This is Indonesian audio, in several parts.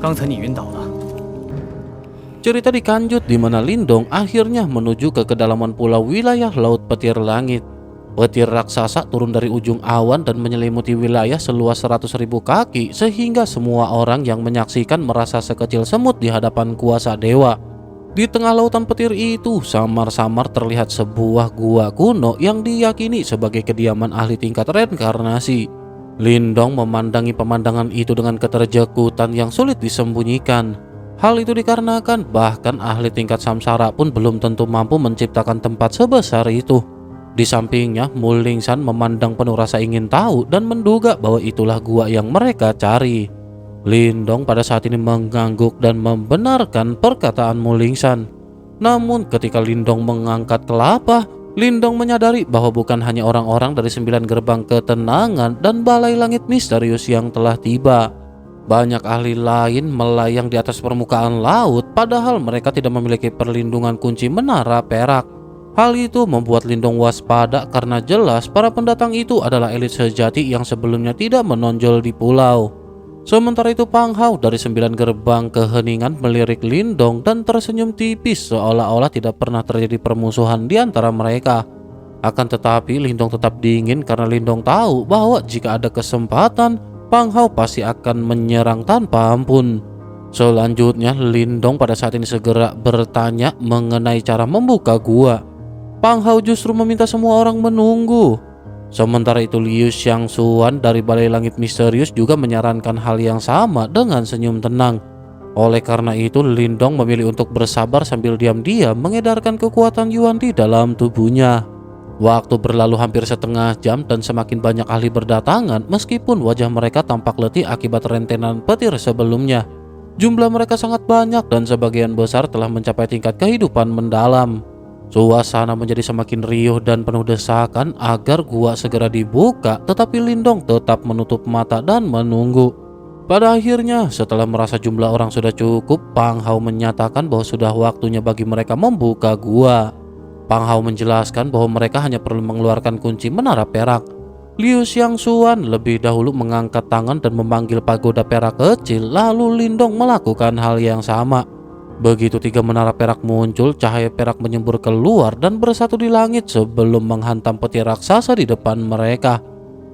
刚才你晕倒了。 Cerita dikanjut di mana Lindong akhirnya menuju ke kedalaman pulau wilayah Laut Petir Langit. Petir raksasa turun dari ujung awan dan menyelimuti wilayah seluas 100.000 kaki sehingga semua orang yang menyaksikan merasa sekecil semut di hadapan kuasa dewa. Di tengah lautan petir itu samar-samar terlihat sebuah gua kuno yang diyakini sebagai kediaman ahli tingkat reinkarnasi. Lindong memandangi pemandangan itu dengan keterjakutan yang sulit disembunyikan. Hal itu dikarenakan bahkan ahli tingkat samsara pun belum tentu mampu menciptakan tempat sebesar itu. Di sampingnya, Mulingsan memandang penuh rasa ingin tahu dan menduga bahwa itulah gua yang mereka cari. Lindong pada saat ini mengangguk dan membenarkan perkataan Mulingsan. Namun ketika Lindong mengangkat kelapa, Lindong menyadari bahwa bukan hanya orang-orang dari 9 gerbang ketenangan dan balai langit misterius yang telah tiba. Banyak ahli lain melayang di atas permukaan laut, padahal mereka tidak memiliki perlindungan kunci menara perak. Hal itu membuat Lindong waspada karena jelas para pendatang itu adalah elit sejati yang sebelumnya tidak menonjol di pulau. Sementara itu Pang Hao dari 9 gerbang keheningan melirik Lindong dan tersenyum tipis seolah-olah tidak pernah terjadi permusuhan di antara mereka. Akan tetapi Lindong tetap dingin karena Lindong tahu bahwa jika ada kesempatan, Pang Hao pasti akan menyerang tanpa ampun. Selanjutnya Lindong pada saat ini segera bertanya mengenai cara membuka gua. Pang Hao justru meminta semua orang menunggu. Sementara itu Liu Xiangxuan dari Balai Langit Misterius juga menyarankan hal yang sama dengan senyum tenang. Oleh karena itu Lindong memilih untuk bersabar sambil diam-diam mengedarkan kekuatan Yuan di dalam tubuhnya. Waktu berlalu hampir setengah jam dan semakin banyak ahli berdatangan meskipun wajah mereka tampak letih akibat rentetan petir sebelumnya. Jumlah mereka sangat banyak dan sebagian besar telah mencapai tingkat kehidupan mendalam. Suasana menjadi semakin riuh dan penuh desakan agar gua segera dibuka, tetapi Lindong tetap menutup mata dan menunggu. Pada akhirnya setelah merasa jumlah orang sudah cukup, Pang Hao menyatakan bahwa sudah waktunya bagi mereka membuka gua. Pang Hao menjelaskan bahwa mereka hanya perlu mengeluarkan kunci menara perak. Liu Xiangxuan lebih dahulu mengangkat tangan dan memanggil pagoda perak kecil, lalu Lindong melakukan hal yang sama. Begitu 3 menara perak muncul, cahaya perak menyembur keluar dan bersatu di langit sebelum menghantam petir raksasa di depan mereka.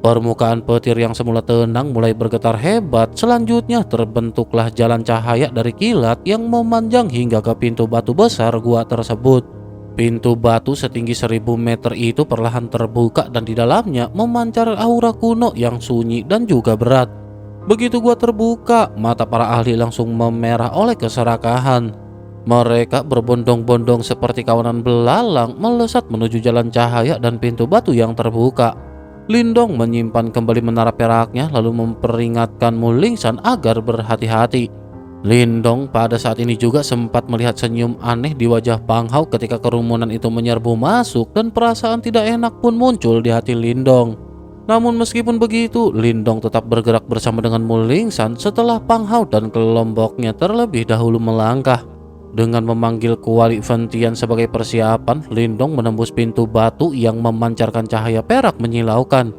Permukaan petir yang semula tenang mulai bergetar hebat. Selanjutnya terbentuklah jalan cahaya dari kilat yang memanjang hingga ke pintu batu besar gua tersebut. Pintu batu setinggi 1000 meter itu perlahan terbuka dan di dalamnya memancar aura kuno yang sunyi dan juga berat. Begitu gua terbuka, mata para ahli langsung memerah oleh keserakahan. Mereka berbondong-bondong seperti kawanan belalang melesat menuju jalan cahaya dan pintu batu yang terbuka. Lindong menyimpan kembali menara peraknya lalu memperingatkan Mulingsan agar berhati-hati. Lindong pada saat ini juga sempat melihat senyum aneh di wajah Pang Hao ketika kerumunan itu menyerbu masuk dan perasaan tidak enak pun muncul di hati Lindong. Namun meskipun begitu, Lindong tetap bergerak bersama dengan Mulingsan setelah Pang Hao dan kelompoknya terlebih dahulu melangkah. Dengan memanggil Kuali Ventian sebagai persiapan, Lindong menembus pintu batu yang memancarkan cahaya perak menyilaukan.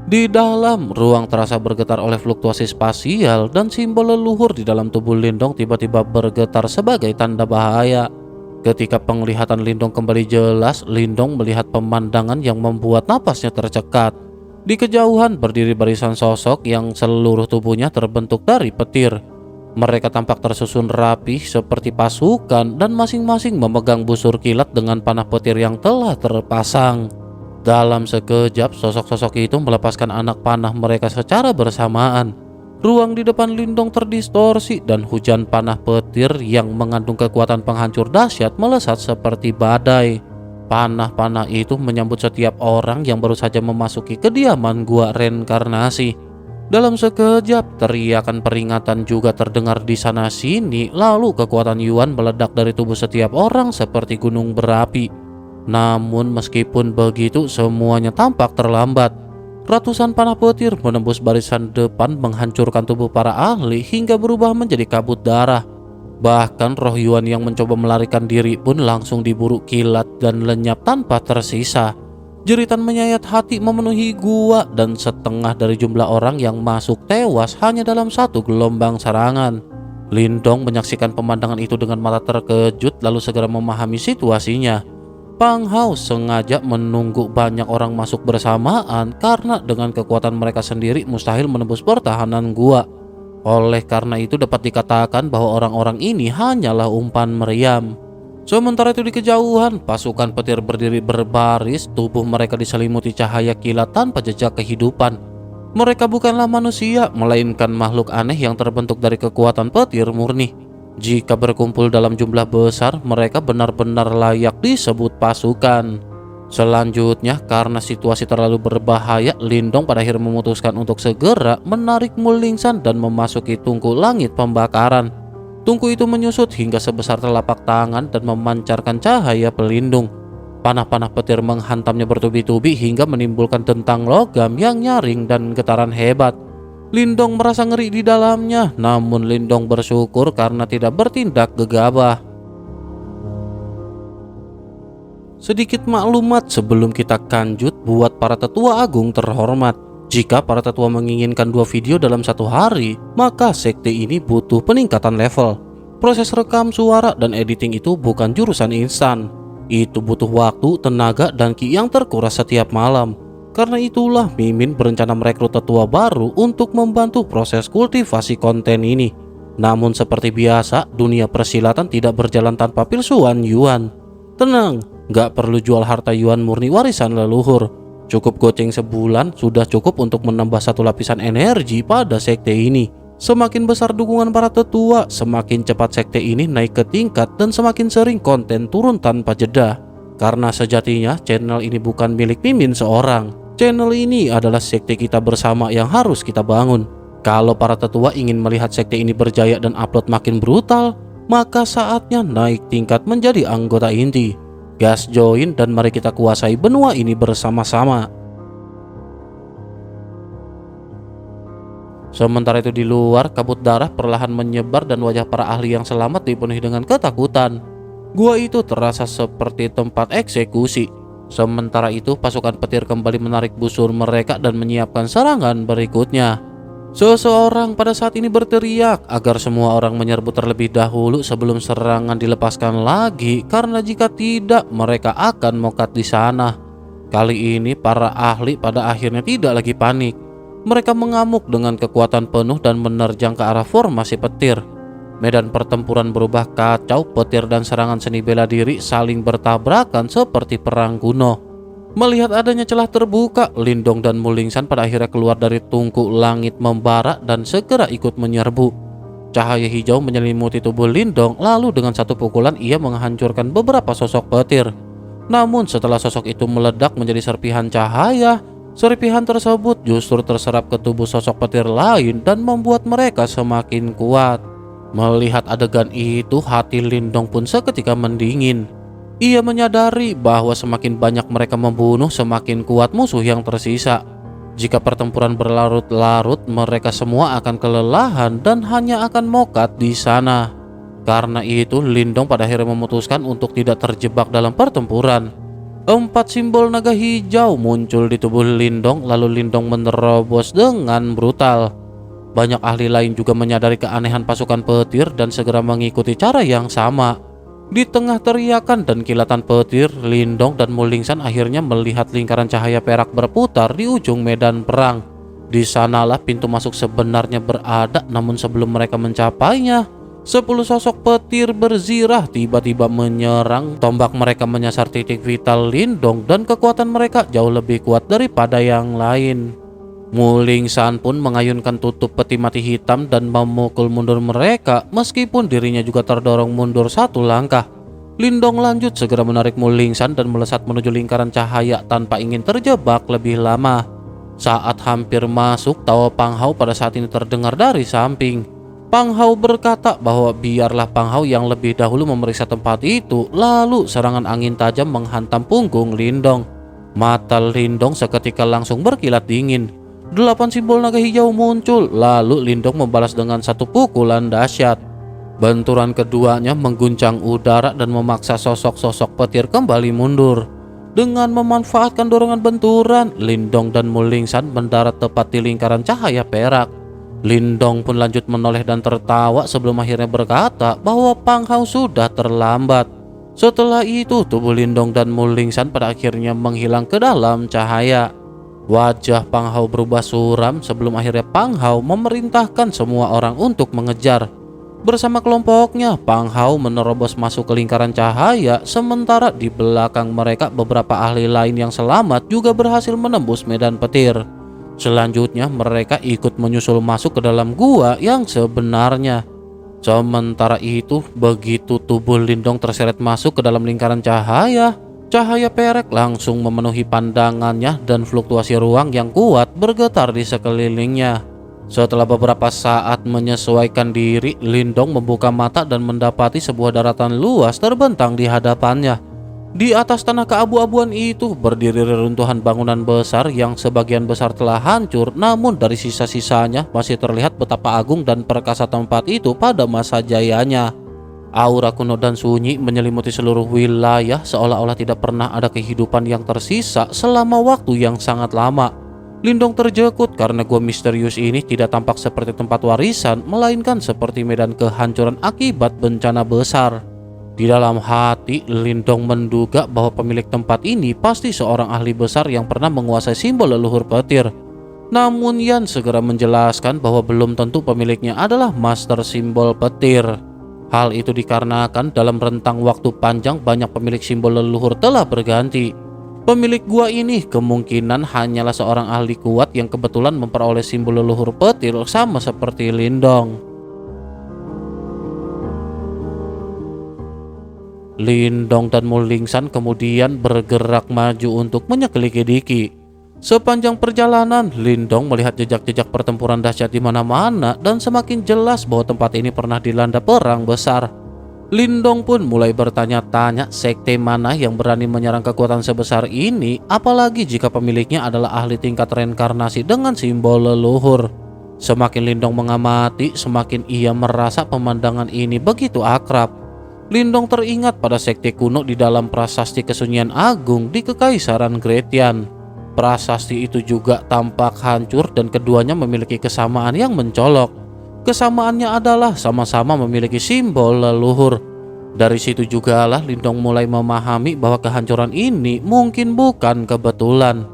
Di dalam, ruang terasa bergetar oleh fluktuasi spasial dan simbol leluhur di dalam tubuh Lindong tiba-tiba bergetar sebagai tanda bahaya. Ketika penglihatan Lindong kembali jelas, Lindong melihat pemandangan yang membuat napasnya tercekat. Di kejauhan berdiri barisan sosok yang seluruh tubuhnya terbentuk dari petir. Mereka tampak tersusun rapi seperti pasukan dan masing-masing memegang busur kilat dengan panah petir yang telah terpasang. Dalam sekejap, sosok-sosok itu melepaskan anak panah mereka secara bersamaan. Ruang di depan Lindong terdistorsi dan hujan panah petir yang mengandung kekuatan penghancur dahsyat melesat seperti badai. Panah-panah itu menyambut setiap orang yang baru saja memasuki kediaman gua reinkarnasi. Dalam sekejap, teriakan peringatan juga terdengar di sana-sini, lalu kekuatan Yuan meledak dari tubuh setiap orang seperti gunung berapi. Namun meskipun begitu, semuanya tampak terlambat. Ratusan panah petir menembus barisan depan menghancurkan tubuh para ahli hingga berubah menjadi kabut darah. Bahkan roh Yuan yang mencoba melarikan diri pun langsung diburu kilat dan lenyap tanpa tersisa. Jeritan menyayat hati memenuhi gua dan setengah dari jumlah orang yang masuk tewas hanya dalam satu gelombang serangan. Lindong menyaksikan pemandangan itu dengan mata terkejut lalu segera memahami situasinya. Pang Hao sengaja menunggu banyak orang masuk bersamaan karena dengan kekuatan mereka sendiri mustahil menembus pertahanan gua. Oleh karena itu dapat dikatakan bahwa orang-orang ini hanyalah umpan meriam. Sementara itu di kejauhan, pasukan petir berdiri berbaris, tubuh mereka diselimuti cahaya kilat tanpa jejak kehidupan. Mereka bukanlah manusia, melainkan makhluk aneh yang terbentuk dari kekuatan petir murni. Jika berkumpul dalam jumlah besar, mereka benar-benar layak disebut pasukan. Selanjutnya, karena situasi terlalu berbahaya, Lindong pada akhirnya memutuskan untuk segera menarik Mulingsan dan memasuki tungku langit pembakaran. Tungku itu menyusut hingga sebesar telapak tangan dan memancarkan cahaya pelindung. Panah-panah petir menghantamnya bertubi-tubi hingga menimbulkan dentang logam yang nyaring dan getaran hebat. Lindong merasa ngeri di dalamnya, namun Lindong bersyukur karena tidak bertindak gegabah. Sedikit maklumat sebelum kita lanjut buat para tetua agung terhormat. Jika para tetua menginginkan 2 video dalam 1 hari, maka sekte ini butuh peningkatan level. Proses rekam suara dan editing itu bukan jurusan instan. Itu butuh waktu, tenaga, dan ki yang terkuras setiap malam. Karena itulah Mimin berencana merekrut tetua baru untuk membantu proses kultivasi konten ini. Namun seperti biasa, dunia persilatan tidak berjalan tanpa pilsuan yuan. Tenang, gak perlu jual harta yuan murni warisan leluhur. Cukup goceng sebulan sudah cukup untuk menambah 1 lapisan energi pada sekte ini. Semakin besar dukungan para tetua, semakin cepat sekte ini naik ke tingkat dan semakin sering konten turun tanpa jeda. Karena sejatinya channel ini bukan milik Mimin seorang. Channel ini adalah sekte kita bersama yang harus kita bangun. Kalau para tetua ingin melihat sekte ini berjaya dan upload makin brutal, maka saatnya naik tingkat menjadi anggota inti. Gas join dan mari kita kuasai benua ini bersama-sama. Sementara itu di luar, kabut darah perlahan menyebar dan wajah para ahli yang selamat dipenuhi dengan ketakutan. Gua itu terasa seperti tempat eksekusi. Sementara itu pasukan petir kembali menarik busur mereka dan menyiapkan serangan berikutnya. Seseorang pada saat ini berteriak agar semua orang menyerbu terlebih dahulu sebelum serangan dilepaskan lagi, karena jika tidak mereka akan mokat di sana. Kali ini para ahli pada akhirnya tidak lagi panik. Mereka mengamuk dengan kekuatan penuh dan menerjang ke arah formasi petir. Medan pertempuran berubah kacau, petir dan serangan seni bela diri saling bertabrakan seperti perang kuno. Melihat adanya celah terbuka, Lindong dan Mulingsan pada akhirnya keluar dari tungku langit membara dan segera ikut menyerbu. Cahaya hijau menyelimuti tubuh Lindong, lalu dengan 1 pukulan ia menghancurkan beberapa sosok petir. Namun setelah sosok itu meledak menjadi serpihan cahaya, serpihan tersebut justru terserap ke tubuh sosok petir lain dan membuat mereka semakin kuat. Melihat adegan itu, hati Lindong pun seketika mendingin. Ia menyadari bahwa semakin banyak mereka membunuh, semakin kuat musuh yang tersisa. Jika pertempuran berlarut-larut, mereka semua akan kelelahan dan hanya akan mokat di sana. Karena itu, Lindong pada akhirnya memutuskan untuk tidak terjebak dalam pertempuran. 4 simbol naga hijau muncul di tubuh Lindong, lalu Lindong menerobos dengan brutal. Banyak ahli lain juga menyadari keanehan pasukan petir dan segera mengikuti cara yang sama. Di tengah teriakan dan kilatan petir, Lindong dan Mulingsan akhirnya melihat lingkaran cahaya perak berputar di ujung medan perang. Di sanalah pintu masuk sebenarnya berada, namun sebelum mereka mencapainya, 10 sosok petir berzirah tiba-tiba menyerang. Tombak mereka menyasar titik vital Lindong dan kekuatan mereka jauh lebih kuat daripada yang lain. Mulingsan pun mengayunkan tutup peti mati hitam dan memukul mundur mereka meskipun dirinya juga terdorong mundur 1 langkah. Lindong lanjut segera menarik Mulingsan dan melesat menuju lingkaran cahaya tanpa ingin terjebak lebih lama. Saat hampir masuk, tawa Pang Hao pada saat ini terdengar dari samping. Pang Hao berkata bahwa biarlah Pang Hao yang lebih dahulu memeriksa tempat itu, lalu serangan angin tajam menghantam punggung Lindong. Mata Lindong seketika langsung berkilat dingin. 8 simbol naga hijau muncul, lalu Lindong membalas dengan 1 pukulan dahsyat. Benturan keduanya mengguncang udara dan memaksa sosok-sosok petir kembali mundur. Dengan memanfaatkan dorongan benturan, Lindong dan Mulingsan mendarat tepat di lingkaran cahaya perak. Lindong pun lanjut menoleh dan tertawa sebelum akhirnya berkata bahwa Pang Hao sudah terlambat. Setelah itu tubuh Lindong dan Mulingsan pada akhirnya menghilang ke dalam cahaya. Wajah Pang Hao berubah suram sebelum akhirnya Pang Hao memerintahkan semua orang untuk mengejar. Bersama kelompoknya, Pang Hao menerobos masuk ke lingkaran cahaya, sementara di belakang mereka beberapa ahli lain yang selamat juga berhasil menembus medan petir. Selanjutnya mereka ikut menyusul masuk ke dalam gua yang sebenarnya. Sementara itu, begitu tubuh Lindong terseret masuk ke dalam lingkaran cahaya, cahaya perek langsung memenuhi pandangannya dan fluktuasi ruang yang kuat bergetar di sekelilingnya. Setelah beberapa saat menyesuaikan diri, Lindong membuka mata dan mendapati sebuah daratan luas terbentang di hadapannya. Di atas tanah keabu-abuan itu berdiri reruntuhan bangunan besar yang sebagian besar telah hancur, namun dari sisa-sisanya masih terlihat betapa agung dan perkasa tempat itu pada masa jayanya. Aura kuno dan sunyi menyelimuti seluruh wilayah, seolah-olah tidak pernah ada kehidupan yang tersisa selama waktu yang sangat lama. Lindong terjekut karena gua misterius ini tidak tampak seperti tempat warisan, melainkan seperti medan kehancuran akibat bencana besar. Di dalam hati, Lindong menduga bahwa pemilik tempat ini pasti seorang ahli besar yang pernah menguasai simbol leluhur petir. Namun Yan segera menjelaskan bahwa belum tentu pemiliknya adalah master simbol petir. Hal itu dikarenakan dalam rentang waktu panjang banyak pemilik simbol leluhur telah berganti. Pemilik gua ini kemungkinan hanyalah seorang ahli kuat yang kebetulan memperoleh simbol leluhur petir sama seperti Lindong. Lindong dan Mulingsan kemudian bergerak maju untuk menyelidiki. Sepanjang perjalanan, Lindong melihat jejak-jejak pertempuran dahsyat di mana-mana dan semakin jelas bahwa tempat ini pernah dilanda perang besar. Lindong pun mulai bertanya-tanya sekte mana yang berani menyerang kekuatan sebesar ini, apalagi jika pemiliknya adalah ahli tingkat reinkarnasi dengan simbol leluhur. Semakin Lindong mengamati, semakin ia merasa pemandangan ini begitu akrab. Lindong teringat pada sekte kuno di dalam prasasti kesunyian agung di Kekaisaran Gretian. Prasasti itu juga tampak hancur dan keduanya memiliki kesamaan yang mencolok. Kesamaannya adalah sama-sama memiliki simbol leluhur. Dari situ jugalah Lindong mulai memahami bahwa kehancuran ini mungkin bukan kebetulan.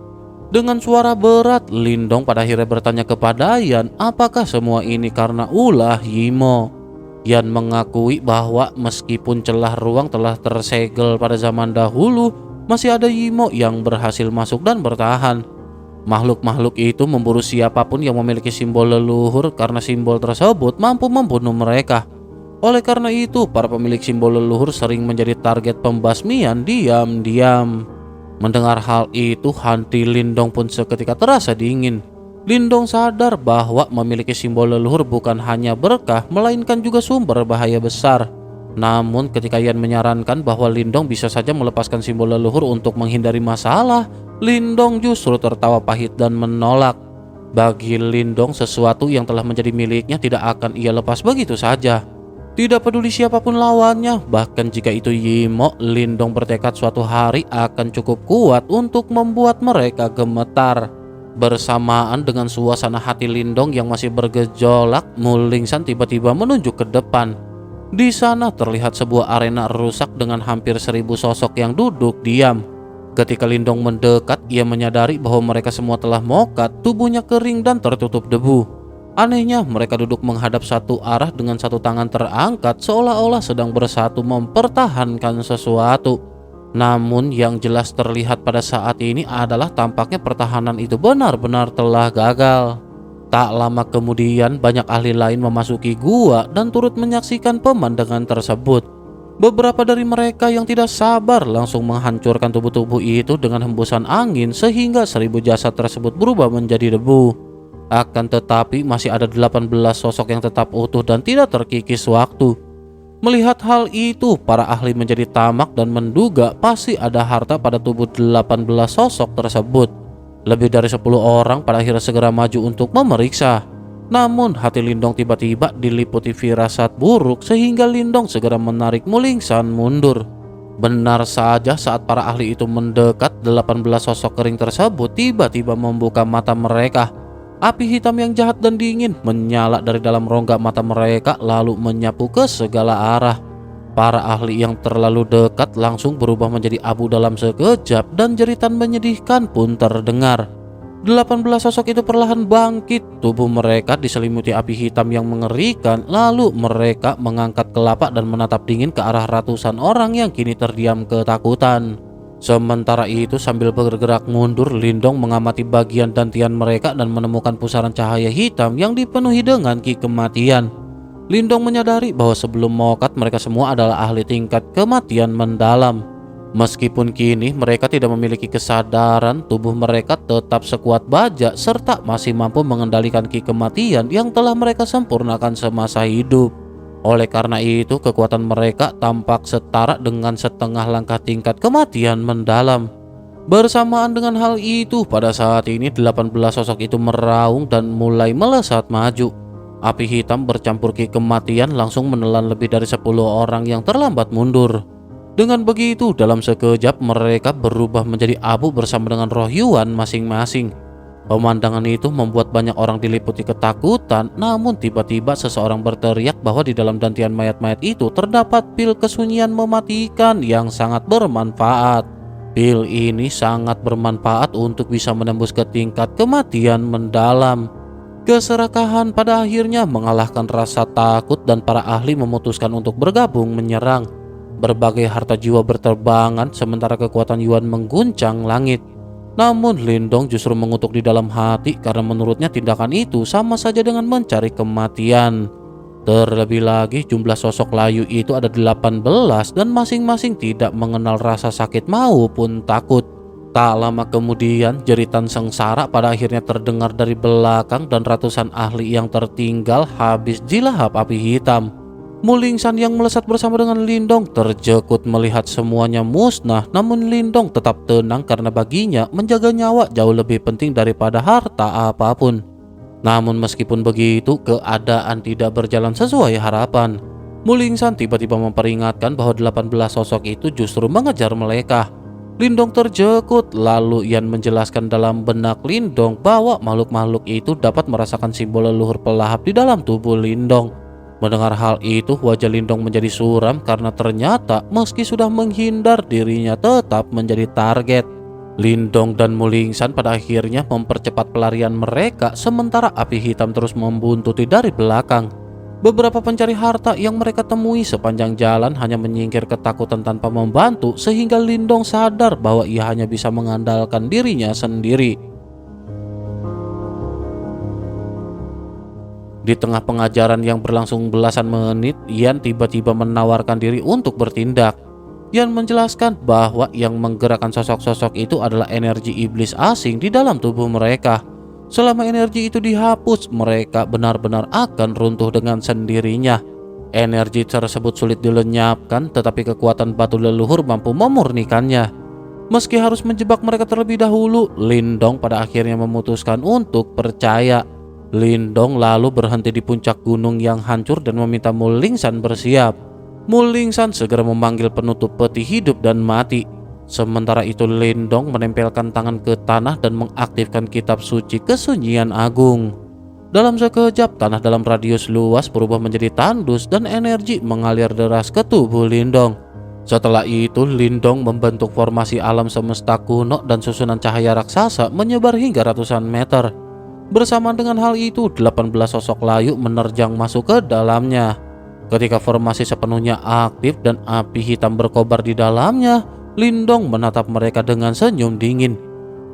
Dengan suara berat, Lindong pada akhirnya bertanya kepada Yan apakah semua ini karena ulah Yimo. Yan mengakui bahwa meskipun celah ruang telah tersegel pada zaman dahulu, masih ada Yimo yang berhasil masuk dan bertahan. Makhluk-makhluk itu memburu siapapun yang memiliki simbol leluhur karena simbol tersebut mampu membunuh mereka. Oleh karena itu, para pemilik simbol leluhur sering menjadi target pembasmian diam-diam. Mendengar hal itu, hati Lindong pun seketika terasa dingin. Lindong sadar bahwa memiliki simbol leluhur bukan hanya berkah, melainkan juga sumber bahaya besar. Namun ketika Yan menyarankan bahwa Lindong bisa saja melepaskan simbol leluhur untuk menghindari masalah, Lindong justru tertawa pahit dan menolak. Bagi Lindong, sesuatu yang telah menjadi miliknya tidak akan ia lepas begitu saja. Tidak peduli siapapun lawannya, bahkan jika itu Yimo, Lindong bertekad suatu hari akan cukup kuat untuk membuat mereka gemetar. Bersamaan dengan suasana hati Lindong yang masih bergejolak, Mulingsan tiba-tiba menunjuk ke depan. Di sana terlihat sebuah arena rusak dengan hampir 1000 sosok yang duduk diam. Ketika Lindong mendekat, ia menyadari bahwa mereka semua telah mokat, tubuhnya kering dan tertutup debu. Anehnya, mereka duduk menghadap satu arah dengan satu tangan terangkat seolah-olah sedang bersatu mempertahankan sesuatu. Namun yang jelas terlihat pada saat ini adalah tampaknya pertahanan itu benar-benar telah gagal. Tak lama kemudian banyak ahli lain memasuki gua dan turut menyaksikan pemandangan tersebut. Beberapa dari mereka yang tidak sabar langsung menghancurkan tubuh-tubuh itu dengan hembusan angin sehingga 1000 jasad tersebut berubah menjadi debu. Akan tetapi masih ada 18 sosok yang tetap utuh dan tidak terkikis waktu. Melihat hal itu, para ahli menjadi tamak dan menduga pasti ada harta pada tubuh 18 sosok tersebut. Lebih dari 10 orang pada akhirnya segera maju untuk memeriksa. Namun hati Lindong tiba-tiba diliputi firasat buruk sehingga Lindong segera menarik Mulingsan mundur. Benar saja saat para ahli itu mendekat, 18 sosok kering tersebut tiba-tiba membuka mata mereka. Api hitam yang jahat dan dingin menyala dari dalam rongga mata mereka lalu menyapu ke segala arah. Para ahli yang terlalu dekat langsung berubah menjadi abu dalam sekejap dan jeritan menyedihkan pun terdengar. 18 sosok itu perlahan bangkit, tubuh mereka diselimuti api hitam yang mengerikan, lalu mereka mengangkat kelopak dan menatap dingin ke arah ratusan orang yang kini terdiam ketakutan. Sementara itu sambil bergerak mundur, Lindong mengamati bagian dantian mereka dan menemukan pusaran cahaya hitam yang dipenuhi dengan ki kematian. Lindong menyadari bahwa sebelum mokat mereka semua adalah ahli tingkat kematian mendalam. Meskipun kini mereka tidak memiliki kesadaran, tubuh mereka tetap sekuat baja serta masih mampu mengendalikan ki kematian yang telah mereka sempurnakan semasa hidup. Oleh karena itu, kekuatan mereka tampak setara dengan setengah langkah tingkat kematian mendalam. Bersamaan dengan hal itu, pada saat ini 18 sosok itu meraung dan mulai melesat maju. Api hitam bercampur ki kematian langsung menelan lebih dari 10 orang yang terlambat mundur. Dengan begitu, dalam sekejap mereka berubah menjadi abu bersama dengan roh Yuan masing-masing. Pemandangan itu membuat banyak orang diliputi ketakutan, namun tiba-tiba seseorang berteriak bahwa di dalam dantian mayat-mayat itu terdapat pil kesunyian mematikan yang sangat bermanfaat. Pil ini sangat bermanfaat untuk bisa menembus ke tingkat kematian mendalam. Keserakahan pada akhirnya mengalahkan rasa takut dan para ahli memutuskan untuk bergabung menyerang. Berbagai harta jiwa berterbangan sementara kekuatan Yuan mengguncang langit. Namun Lindong justru mengutuk di dalam hati karena menurutnya tindakan itu sama saja dengan mencari kematian. Terlebih lagi jumlah sosok layu itu ada 18 dan masing-masing tidak mengenal rasa sakit maupun takut. Tak lama kemudian jeritan sengsara pada akhirnya terdengar dari belakang dan ratusan ahli yang tertinggal habis dilahap api hitam. Mulingsan yang melesat bersama dengan Lindong terjekut melihat semuanya musnah, namun Lindong tetap tenang karena baginya menjaga nyawa jauh lebih penting daripada harta apapun. Namun meskipun begitu, keadaan tidak berjalan sesuai harapan. Mulingsan tiba-tiba memperingatkan bahwa 18 sosok itu justru mengejar mereka. Lindong terjekut, lalu Yan menjelaskan dalam benak Lindong bahwa makhluk-makhluk itu dapat merasakan simbol leluhur pelahap di dalam tubuh Lindong. Mendengar hal itu, wajah Lindong menjadi suram karena ternyata meski sudah menghindar, dirinya tetap menjadi target. Lindong dan Mulingsan pada akhirnya mempercepat pelarian mereka sementara api hitam terus membuntuti dari belakang. Beberapa pencari harta yang mereka temui sepanjang jalan hanya menyingkir ketakutan tanpa membantu sehingga Lindong sadar bahwa ia hanya bisa mengandalkan dirinya sendiri. Di tengah pengajaran yang berlangsung belasan menit, Yan tiba-tiba menawarkan diri untuk bertindak. Yan menjelaskan bahwa yang menggerakkan sosok-sosok itu adalah energi iblis asing di dalam tubuh mereka. Selama energi itu dihapus, mereka benar-benar akan runtuh dengan sendirinya. Energi tersebut sulit dilenyapkan, tetapi kekuatan batu leluhur mampu memurnikannya. Meski harus menjebak mereka terlebih dahulu, Lindong pada akhirnya memutuskan untuk percaya. Lindong lalu berhenti di puncak gunung yang hancur dan meminta Mulingsan bersiap. Mulingsan segera memanggil penutup peti hidup dan mati. Sementara itu Lindong menempelkan tangan ke tanah dan mengaktifkan kitab suci kesunyian agung. Dalam sekejap tanah dalam radius luas berubah menjadi tandus dan energi mengalir deras ke tubuh Lindong. Setelah itu Lindong membentuk formasi alam semesta kuno dan susunan cahaya raksasa menyebar hingga ratusan meter. Bersamaan dengan hal itu, 18 sosok layu menerjang masuk ke dalamnya. Ketika formasi sepenuhnya aktif dan api hitam berkobar di dalamnya, Lindong menatap mereka dengan senyum dingin.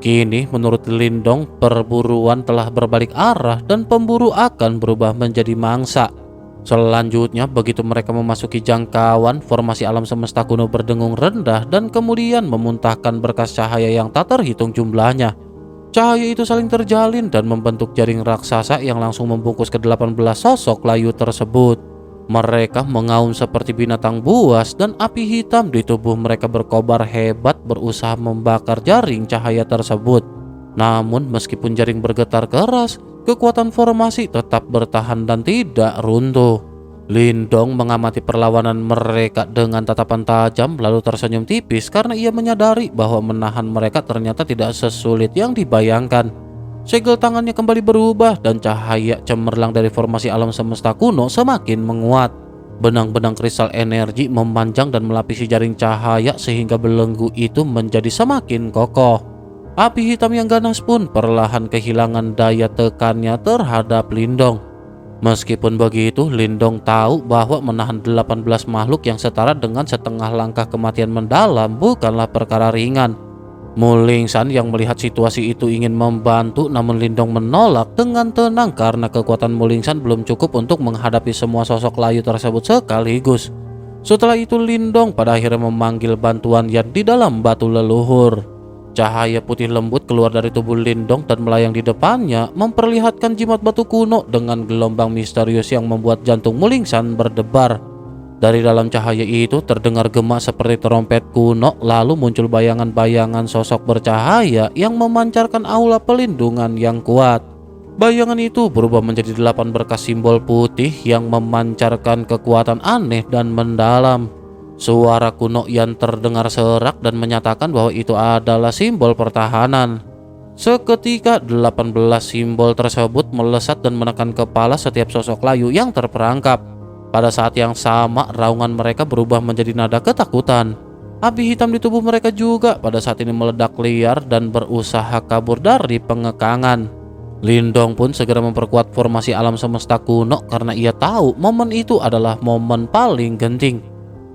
Kini menurut Lindong, perburuan telah berbalik arah dan pemburu akan berubah menjadi mangsa. Selanjutnya, begitu mereka memasuki jangkauan, formasi alam semesta kuno berdengung rendah dan kemudian memuntahkan berkas cahaya yang tak terhitung jumlahnya. Cahaya itu saling terjalin dan membentuk jaring raksasa yang langsung membungkus ke 18 sosok layu tersebut. Mereka mengaum seperti binatang buas dan api hitam di tubuh mereka berkobar hebat berusaha membakar jaring cahaya tersebut. Namun meskipun jaring bergetar keras, kekuatan formasi tetap bertahan dan tidak runtuh. Lindong mengamati perlawanan mereka dengan tatapan tajam lalu tersenyum tipis karena ia menyadari bahwa menahan mereka ternyata tidak sesulit yang dibayangkan. Segel tangannya kembali berubah dan cahaya cemerlang dari formasi alam semesta kuno semakin menguat. Benang-benang kristal energi memanjang dan melapisi jaring cahaya sehingga belenggu itu menjadi semakin kokoh. Api hitam yang ganas pun perlahan kehilangan daya tekannya terhadap Lindong. Meskipun begitu, Lindong tahu bahwa menahan 18 makhluk yang setara dengan setengah langkah kematian mendalam bukanlah perkara ringan. Mulingsan yang melihat situasi itu ingin membantu, namun Lindong menolak dengan tenang karena kekuatan Mulingsan belum cukup untuk menghadapi semua sosok layu tersebut sekaligus. Setelah itu Lindong pada akhirnya memanggil bantuan yang di dalam batu leluhur. Cahaya putih lembut keluar dari tubuh Lindong dan melayang di depannya, memperlihatkan jimat batu kuno dengan gelombang misterius yang membuat jantung Mulingsan berdebar. Dari dalam cahaya itu terdengar gema seperti trompet kuno, lalu muncul bayangan-bayangan sosok bercahaya yang memancarkan aura pelindungan yang kuat. Bayangan itu berubah menjadi 8 berkas simbol putih yang memancarkan kekuatan aneh dan mendalam. Suara kuno yang terdengar serak dan menyatakan bahwa itu adalah simbol pertahanan. Seketika 18 simbol tersebut melesat dan menekan kepala setiap sosok layu yang terperangkap. Pada saat yang sama, raungan mereka berubah menjadi nada ketakutan. Api hitam di tubuh mereka juga pada saat ini meledak liar dan berusaha kabur dari pengekangan. Lindong pun segera memperkuat formasi alam semesta kuno karena ia tahu momen itu adalah momen paling genting.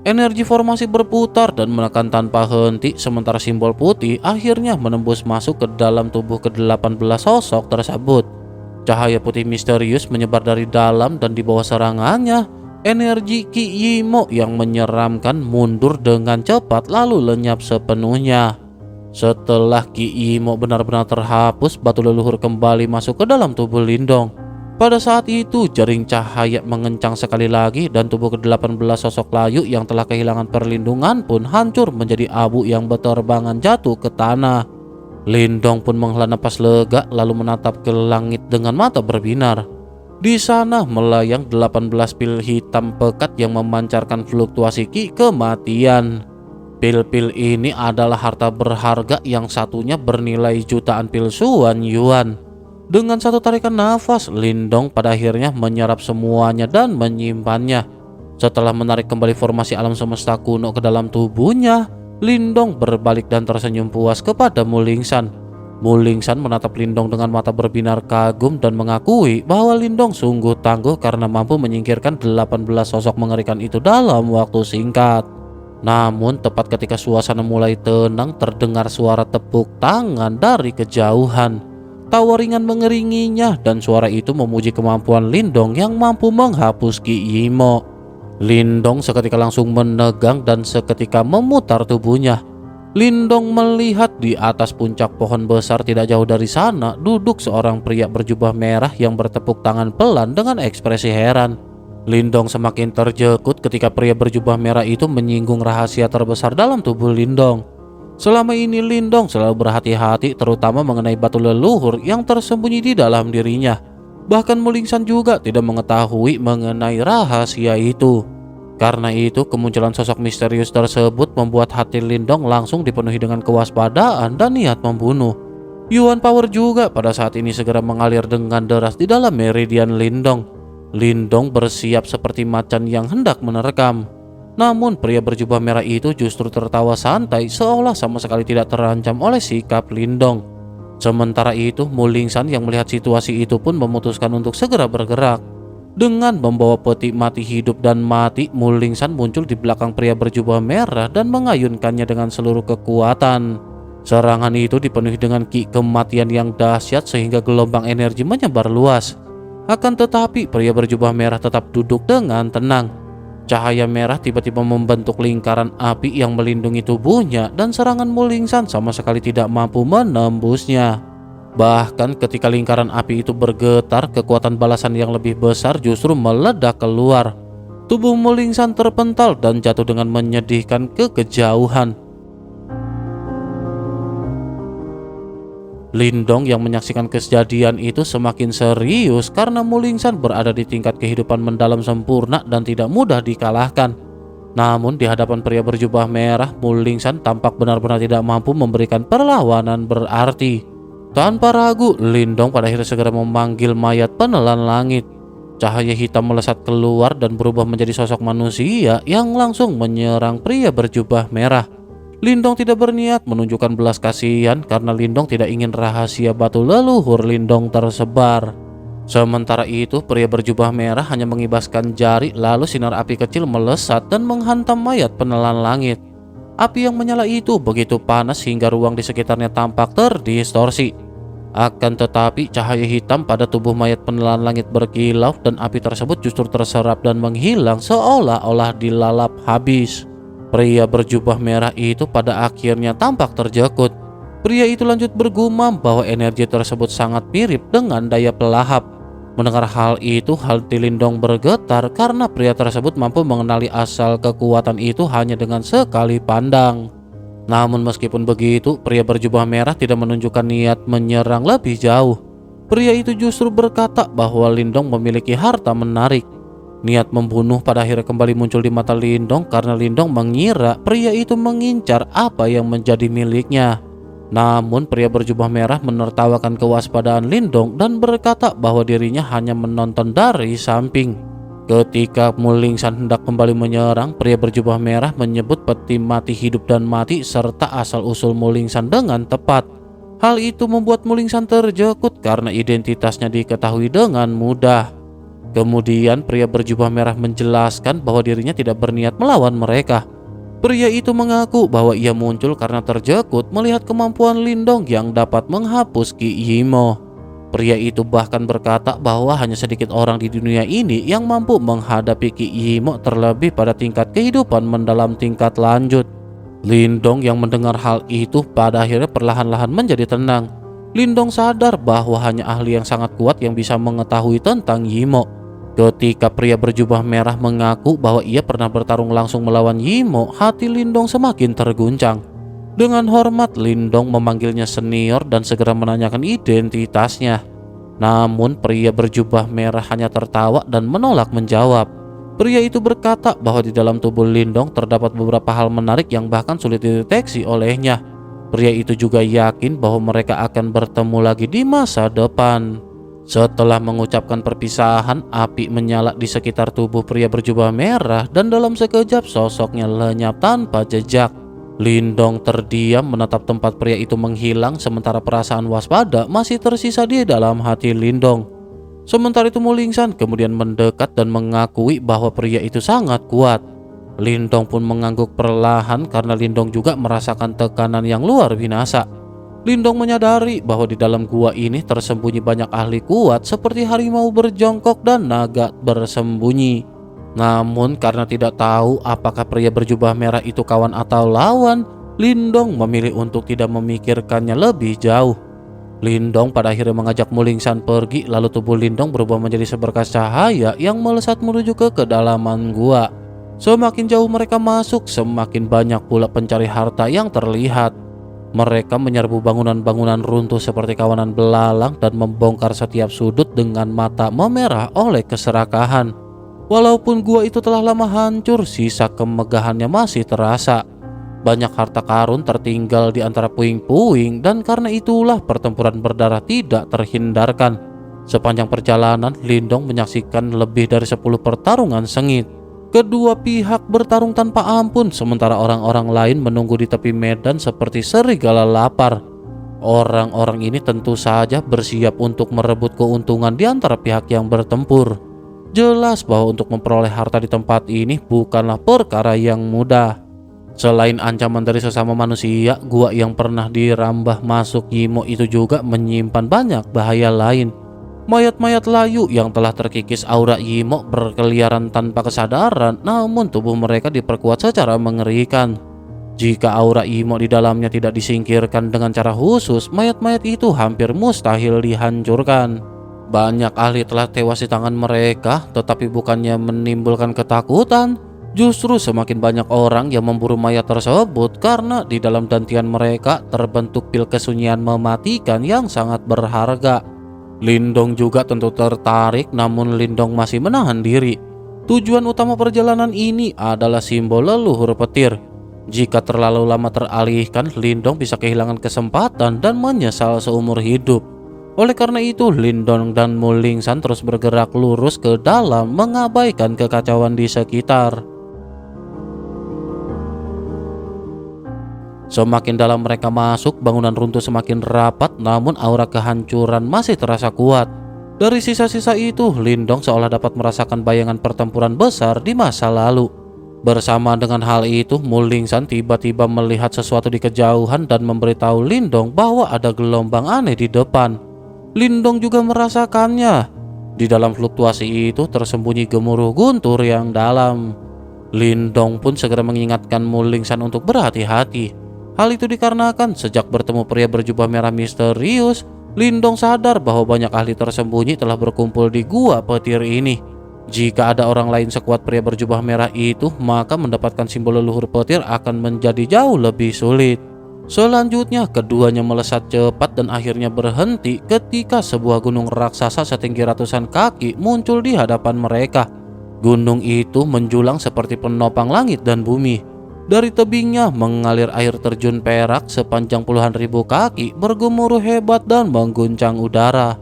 Energi formasi berputar dan menekan tanpa henti, sementara simbol putih akhirnya menembus masuk ke dalam tubuh ke-18 sosok tersebut. Cahaya putih misterius menyebar dari dalam dan di bawah serangannya. Energi Ki Yimo yang menyeramkan mundur dengan cepat lalu lenyap sepenuhnya. Setelah Ki Yimo benar-benar terhapus, batu leluhur kembali masuk ke dalam tubuh Lindong. Pada saat itu jaring cahaya mengencang sekali lagi dan tubuh ke-18 sosok layu yang telah kehilangan perlindungan pun hancur menjadi abu yang berterbangan jatuh ke tanah. Lindong pun menghela napas lega lalu menatap ke langit dengan mata berbinar. Di sana melayang 18 pil hitam pekat yang memancarkan fluktuasi ki kematian. Pil-pil ini adalah harta berharga yang satunya bernilai jutaan pil Xuan Yuan. Dengan satu tarikan nafas, Lindong pada akhirnya menyerap semuanya dan menyimpannya. Setelah menarik kembali formasi alam semesta kuno ke dalam tubuhnya, Lindong berbalik dan tersenyum puas kepada Mulingsan. Mulingsan menatap Lindong dengan mata berbinar kagum dan mengakui bahwa Lindong sungguh tangguh karena mampu menyingkirkan 18 sosok mengerikan itu dalam waktu singkat. Namun tepat ketika suasana mulai tenang, terdengar suara tepuk tangan dari kejauhan. Tawa ringan mengeringinya dan suara itu memuji kemampuan Lindong yang mampu menghapus Ki Yimo. Lindong seketika langsung menegang dan seketika memutar tubuhnya. Lindong melihat di atas puncak pohon besar tidak jauh dari sana duduk seorang pria berjubah merah yang bertepuk tangan pelan dengan ekspresi heran. Lindong semakin terjekut ketika pria berjubah merah itu menyinggung rahasia terbesar dalam tubuh Lindong. Selama ini Lindong selalu berhati-hati terutama mengenai batu leluhur yang tersembunyi di dalam dirinya. Bahkan Mulingsan juga tidak mengetahui mengenai rahasia itu. Karena itu kemunculan sosok misterius tersebut membuat hati Lindong langsung dipenuhi dengan kewaspadaan dan niat membunuh. Yuan Power juga pada saat ini segera mengalir dengan deras di dalam meridian Lindong. Lindong bersiap seperti macan yang hendak menerkam. Namun pria berjubah merah itu justru tertawa santai seolah sama sekali tidak terancam oleh sikap Lindong. Sementara itu Mulingsan yang melihat situasi itu pun memutuskan untuk segera bergerak. Dengan membawa peti mati hidup dan mati, Mulingsan muncul di belakang pria berjubah merah dan mengayunkannya dengan seluruh kekuatan. Serangan itu dipenuhi dengan ki kematian yang dahsyat sehingga gelombang energi menyebar luas. Akan tetapi pria berjubah merah tetap duduk dengan tenang. Cahaya merah tiba-tiba membentuk lingkaran api yang melindungi tubuhnya dan serangan Mulingsan sama sekali tidak mampu menembusnya. Bahkan ketika lingkaran api itu bergetar, kekuatan balasan yang lebih besar justru meledak keluar. Tubuh Mulingsan terpental dan jatuh dengan menyedihkan ke kejauhan. Lindong yang menyaksikan kejadian itu semakin serius karena Mulingsan berada di tingkat kehidupan mendalam sempurna dan tidak mudah dikalahkan. Namun di hadapan pria berjubah merah, Mulingsan tampak benar-benar tidak mampu memberikan perlawanan berarti. Tanpa ragu, Lindong pada akhirnya segera memanggil mayat penelan langit. Cahaya hitam melesat keluar dan berubah menjadi sosok manusia yang langsung menyerang pria berjubah merah. Lindong tidak berniat menunjukkan belas kasihan karena Lindong tidak ingin rahasia batu leluhur Lindong tersebar. Sementara itu, pria berjubah merah hanya mengibaskan jari, lalu sinar api kecil melesat dan menghantam mayat penelan langit. Api yang menyala itu begitu panas hingga ruang di sekitarnya tampak terdistorsi. Akan tetapi, cahaya hitam pada tubuh mayat penelan langit berkilau dan api tersebut justru terserap dan menghilang seolah-olah dilalap habis. Pria berjubah merah itu pada akhirnya tampak terjekut. Pria itu lanjut bergumam bahwa energi tersebut sangat mirip dengan daya pelahap. Mendengar hal itu, hati Lindong bergetar karena pria tersebut mampu mengenali asal kekuatan itu hanya dengan sekali pandang. Namun meskipun begitu, pria berjubah merah tidak menunjukkan niat menyerang lebih jauh. Pria itu justru berkata bahwa Lindong memiliki harta menarik. Niat membunuh pada akhirnya kembali muncul di mata Lindong karena Lindong mengira pria itu mengincar apa yang menjadi miliknya. Namun pria berjubah merah menertawakan kewaspadaan Lindong dan berkata bahwa dirinya hanya menonton dari samping. Ketika Mulingsan hendak kembali menyerang, pria berjubah merah menyebut peti mati hidup dan mati serta asal-usul Mulingsan dengan tepat. Hal itu membuat Mulingsan terjekut karena identitasnya diketahui dengan mudah. Kemudian pria berjubah merah menjelaskan bahwa dirinya tidak berniat melawan mereka. Pria itu mengaku bahwa ia muncul karena terjekut melihat kemampuan Lindong yang dapat menghapus Ki Yimo. Pria itu bahkan berkata bahwa hanya sedikit orang di dunia ini yang mampu menghadapi Ki Yimo, terlebih pada tingkat kehidupan mendalam tingkat lanjut. Lindong yang mendengar hal itu pada akhirnya perlahan-lahan menjadi tenang. Lindong sadar bahwa hanya ahli yang sangat kuat yang bisa mengetahui tentang Yimo. Ketika pria berjubah merah mengaku bahwa ia pernah bertarung langsung melawan Yimo, hati Lindong semakin terguncang. Dengan hormat, Lindong memanggilnya senior dan segera menanyakan identitasnya. Namun pria berjubah merah hanya tertawa dan menolak menjawab. Pria itu berkata bahwa di dalam tubuh Lindong terdapat beberapa hal menarik yang bahkan sulit dideteksi olehnya. Pria itu juga yakin bahwa mereka akan bertemu lagi di masa depan. Setelah mengucapkan perpisahan, api menyala di sekitar tubuh pria berjubah merah dan dalam sekejap sosoknya lenyap tanpa jejak. Lindong terdiam menatap tempat pria itu menghilang sementara perasaan waspada masih tersisa di dalam hati Lindong. Sementara itu Mulingsan kemudian mendekat dan mengakui bahwa pria itu sangat kuat. Lindong pun mengangguk perlahan karena Lindong juga merasakan tekanan yang luar binasa. Lindong menyadari bahwa di dalam gua ini tersembunyi banyak ahli kuat seperti harimau berjongkok dan naga bersembunyi. Namun karena tidak tahu apakah pria berjubah merah itu kawan atau lawan, Lindong memilih untuk tidak memikirkannya lebih jauh. Lindong pada akhirnya mengajak Mulingsan pergi, lalu tubuh Lindong berubah menjadi seberkas cahaya yang melesat menuju ke kedalaman gua. Semakin jauh mereka masuk, semakin banyak pula pencari harta yang terlihat. Mereka menyerbu bangunan-bangunan runtuh seperti kawanan belalang dan membongkar setiap sudut dengan mata memerah oleh keserakahan. Walaupun gua itu telah lama hancur, sisa kemegahannya masih terasa. Banyak harta karun tertinggal di antara puing-puing dan karena itulah pertempuran berdarah tidak terhindarkan. Sepanjang perjalanan, Lindong menyaksikan lebih dari 10 pertarungan sengit. Kedua pihak bertarung tanpa ampun, sementara orang-orang lain menunggu di tepi medan seperti serigala lapar. Orang-orang ini tentu saja bersiap untuk merebut keuntungan di antara pihak yang bertempur. Jelas bahwa untuk memperoleh harta di tempat ini bukanlah perkara yang mudah. Selain ancaman dari sesama manusia, gua yang pernah dirambah masuk Yimo itu juga menyimpan banyak bahaya lain. Mayat-mayat layu yang telah terkikis aura Yimo berkeliaran tanpa kesadaran, namun tubuh mereka diperkuat secara mengerikan. Jika aura Yimo di dalamnya tidak disingkirkan dengan cara khusus, mayat-mayat itu hampir mustahil dihancurkan. Banyak ahli telah tewas di tangan mereka, tetapi bukannya menimbulkan ketakutan, justru semakin banyak orang yang memburu mayat tersebut karena di dalam dantian mereka terbentuk pil kesunyian mematikan yang sangat berharga. Lindong juga tentu tertarik, namun Lindong masih menahan diri. Tujuan utama perjalanan ini adalah simbol leluhur petir. Jika terlalu lama teralihkan, Lindong bisa kehilangan kesempatan dan menyesal seumur hidup. Oleh karena itu, Lindong dan Mulingsan terus bergerak lurus ke dalam, mengabaikan kekacauan di sekitar. Semakin dalam mereka masuk, bangunan runtuh semakin rapat, namun aura kehancuran masih terasa kuat. Dari sisa-sisa itu, Lindong seolah dapat merasakan bayangan pertempuran besar di masa lalu. Bersama dengan hal itu, Mulingsan tiba-tiba melihat sesuatu di kejauhan dan memberitahu Lindong bahwa ada gelombang aneh di depan. Lindong juga merasakannya. Di dalam fluktuasi itu tersembunyi gemuruh guntur yang dalam. Lindong pun segera mengingatkan Mulingsan untuk berhati-hati. Hal itu dikarenakan sejak bertemu pria berjubah merah misterius, Lindong sadar bahwa banyak ahli tersembunyi telah berkumpul di gua petir ini. Jika ada orang lain sekuat pria berjubah merah itu, maka mendapatkan simbol leluhur petir akan menjadi jauh lebih sulit. Selanjutnya, keduanya melesat cepat dan akhirnya berhenti ketika sebuah gunung raksasa setinggi ratusan kaki muncul di hadapan mereka. Gunung itu menjulang seperti penopang langit dan bumi. Dari tebingnya mengalir air terjun perak sepanjang puluhan ribu kaki, bergemuruh hebat dan mengguncang udara.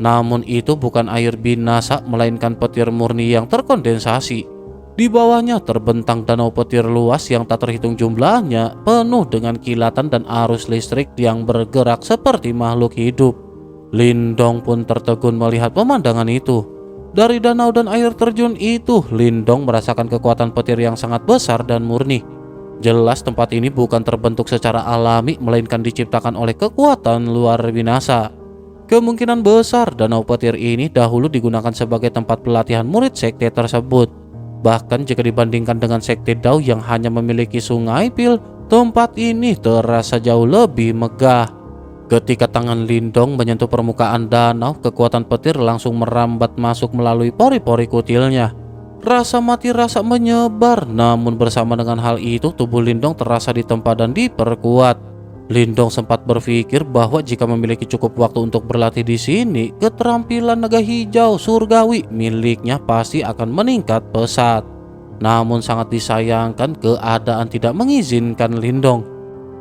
Namun itu bukan air binasa, melainkan petir murni yang terkondensasi. Di bawahnya terbentang danau petir luas yang tak terhitung jumlahnya, penuh dengan kilatan dan arus listrik yang bergerak seperti makhluk hidup. Lindong pun tertegun melihat pemandangan itu. Dari danau dan air terjun itu, Lindong merasakan kekuatan petir yang sangat besar dan murni. Jelas tempat ini bukan terbentuk secara alami, melainkan diciptakan oleh kekuatan luar binasa. Kemungkinan besar danau petir ini dahulu digunakan sebagai tempat pelatihan murid sekte tersebut. Bahkan jika dibandingkan dengan sekte Dao yang hanya memiliki sungai pil, tempat ini terasa jauh lebih megah. Ketika tangan Lindong menyentuh permukaan danau, kekuatan petir langsung merambat masuk melalui pori-pori kutilnya. Rasa mati rasa menyebar, namun bersama dengan hal itu tubuh Lindong terasa ditempa dan diperkuat. Lindong sempat berpikir bahwa jika memiliki cukup waktu untuk berlatih di sini, keterampilan naga hijau surgawi miliknya pasti akan meningkat pesat. Namun sangat disayangkan keadaan tidak mengizinkan Lindong.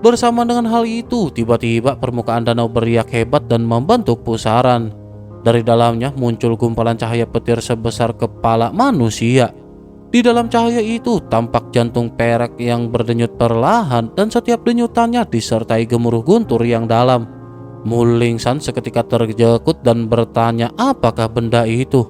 Bersama dengan hal itu, tiba-tiba permukaan danau beriak hebat dan membentuk pusaran. Dari dalamnya muncul gumpalan cahaya petir sebesar kepala manusia. Di dalam cahaya itu tampak jantung perak yang berdenyut perlahan dan setiap denyutannya disertai gemuruh guntur yang dalam. Mulingsan seketika terjekut dan bertanya apakah benda itu.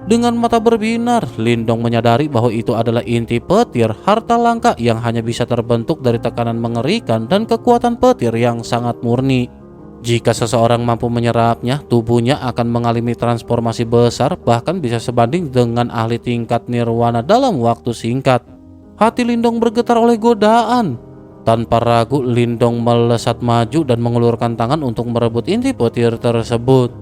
Dengan mata berbinar, Lindong menyadari bahwa itu adalah inti petir, harta langka yang hanya bisa terbentuk dari tekanan mengerikan dan kekuatan petir yang sangat murni. Jika seseorang mampu menyerapnya, tubuhnya akan mengalami transformasi besar, bahkan bisa sebanding dengan ahli tingkat nirwana dalam waktu singkat. Hati Lindong bergetar oleh godaan. Tanpa ragu, Lindong melesat maju dan mengulurkan tangan untuk merebut inti petir tersebut.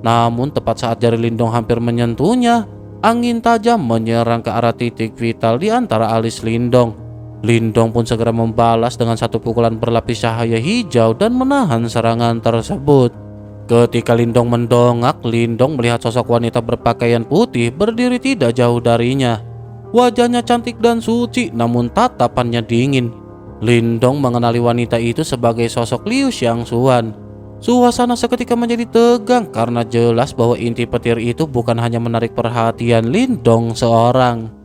Namun tepat saat jari Lindong hampir menyentuhnya, angin tajam menyerang ke arah titik vital di antara alis Lindong. Lindong pun segera membalas dengan satu pukulan berlapis cahaya hijau dan menahan serangan tersebut. Ketika Lindong mendongak, Lindong melihat sosok wanita berpakaian putih berdiri tidak jauh darinya. Wajahnya cantik dan suci, namun tatapannya dingin. Lindong mengenali wanita itu sebagai sosok Liu Xiangxuan. Suasana seketika menjadi tegang karena jelas bahwa inti petir itu bukan hanya menarik perhatian Lindong seorang.